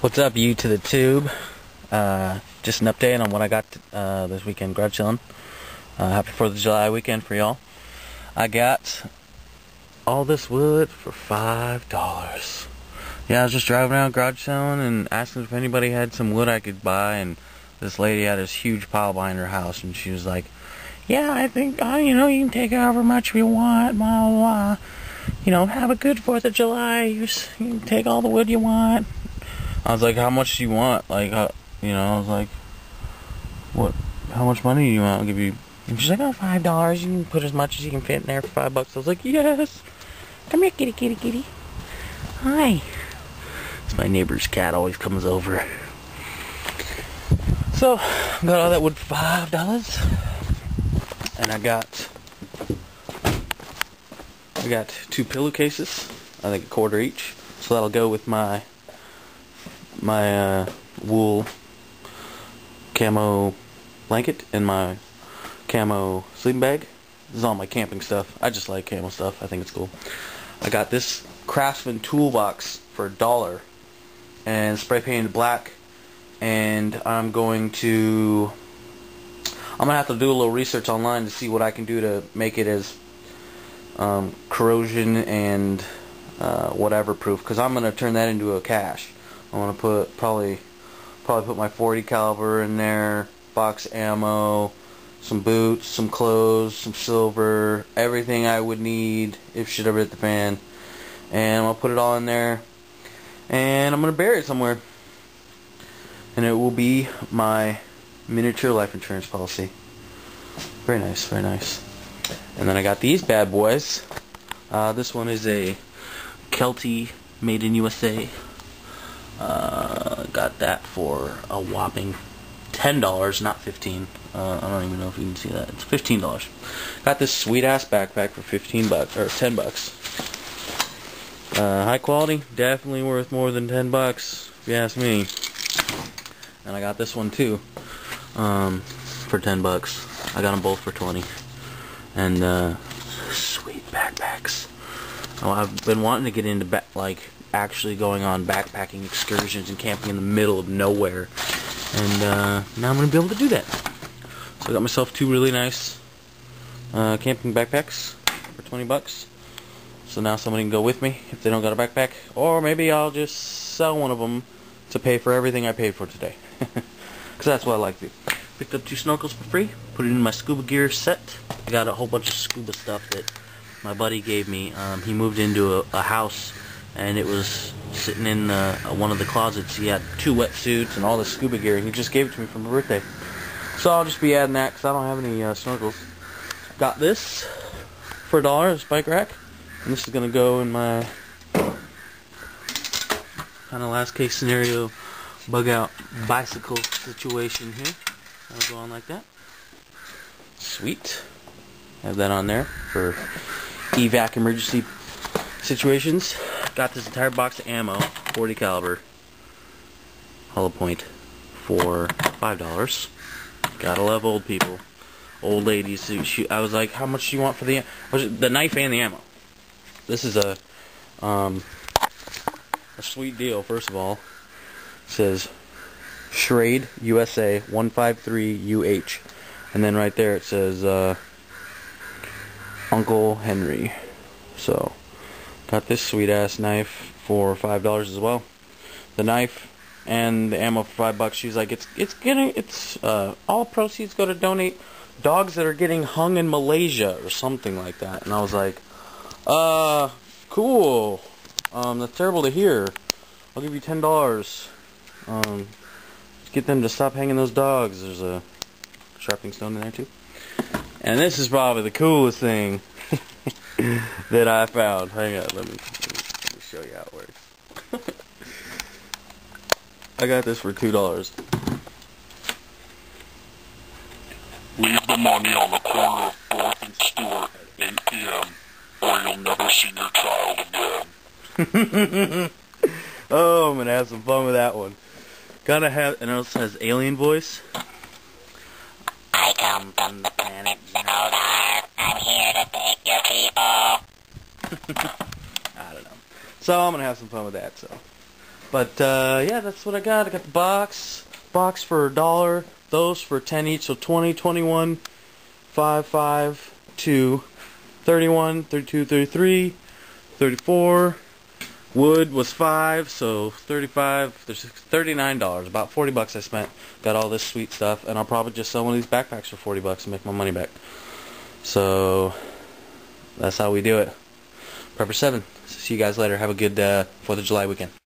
What's up, you to the tube? Just an update on what I got this weekend garage selling. Happy 4th of July weekend for y'all. I got all this wood for $5. Yeah, I was just driving around garage selling and asking if anybody had some wood I could buy, and this lady had this huge pile behind her house, and she was like, "Yeah, I think, you can take however much you want, blah, blah, blah. Have a good 4th of July. You can take all the wood you want." I was like, "How much do you want?" Like, I was like, "What? How much money do you want? I'll give you." And she's like, "Oh, $5. You can put as much as you can fit in there for $5." I was like, "Yes. Come here, kitty, kitty, kitty. Hi." It's my neighbor's cat, always comes over. So, got all that wood for $5, and I got 2 pillowcases. I think a quarter each. So that'll go with my wool camo blanket and my camo sleeping bag. This is all my camping stuff. I just like camo stuff. I think it's cool. I got this Craftsman toolbox for $1 and spray painted black, and I'm gonna have to do a little research online to see what I can do to make it as corrosion and whatever proof, because I'm gonna turn that into a cache. I want to probably put my .40 caliber in there, box ammo, some boots, some clothes, some silver, everything I would need if shit ever hit the fan. And I'll put it all in there, and I'm gonna bury it somewhere. And it will be my miniature life insurance policy. Very nice, very nice. And then I got these bad boys. This one is a Kelty made in USA. Got that for a whopping $10, not $15. I don't even know if you can see that. It's $15. Got this sweet ass backpack for $15 or $10. High quality, definitely worth more than $10 if you ask me. And I got this one too, for $10. I got them both for $20. And sweet backpacks. Oh, I've been wanting to get into actually going on backpacking excursions and camping in the middle of nowhere, and now I'm going to be able to do that. So I got myself 2 really nice camping backpacks for $20. So now somebody can go with me if they don't got a backpack, or maybe I'll just sell one of them to pay for everything I paid for today, because that's what I like to do. Picked up 2 snorkels for free, put it in my scuba gear set. I got a whole bunch of scuba stuff that my buddy gave me. He moved into a house, and it was sitting in one of the closets. He had 2 wetsuits and all the scuba gear, and he just gave it to me for my birthday. So I'll just be adding that, because I don't have any snorkels. Got this for $1, this bike rack, and this is going to go in my kind of last case scenario bug out bicycle situation here. That'll go on like that. Sweet. Have that on there for evac emergency situations. Got this entire box of ammo, .40 caliber, hollow point, for $5. Gotta love old people, old ladies who shoot. I was like, "How much do you want for the knife and the ammo?" This is a sweet deal. First of all, it says Schrade USA 153UH, and then right there it says Uncle Henry. So got this sweet ass knife for $5 as well. The knife and the ammo for $5. She's like, it's all proceeds go to donate dogs that are getting hung in Malaysia or something like that. And I was like, cool. That's terrible to hear. I'll give you $10. Get them to stop hanging those dogs. There's a sharpening stone in there too. And this is probably the coolest thing that I found. Hang on, let me show you how it works. I got this for $2. Leave the money on the corner of 4th and Stewart at 8 p.m. or you'll never see your child again. Oh, I'm gonna have some fun with that one. Gotta have, and it also has alien voice. I come from the planet Znodar. I'm here to take your people. I don't know. So I'm gonna have some fun with that. So But yeah, that's what I got. I got the box for $1, those for 10 each, so 20, 21, 5, 5, 2, 31, 32, 33, 34. Wood was 5, so 35. There's $39. About 40 bucks I spent. Got all this sweet stuff, and I'll probably just sell one of these backpacks for 40 bucks and make my money back. So that's how we do it. Prepper 7. See you guys later. Have a good 4th of July weekend.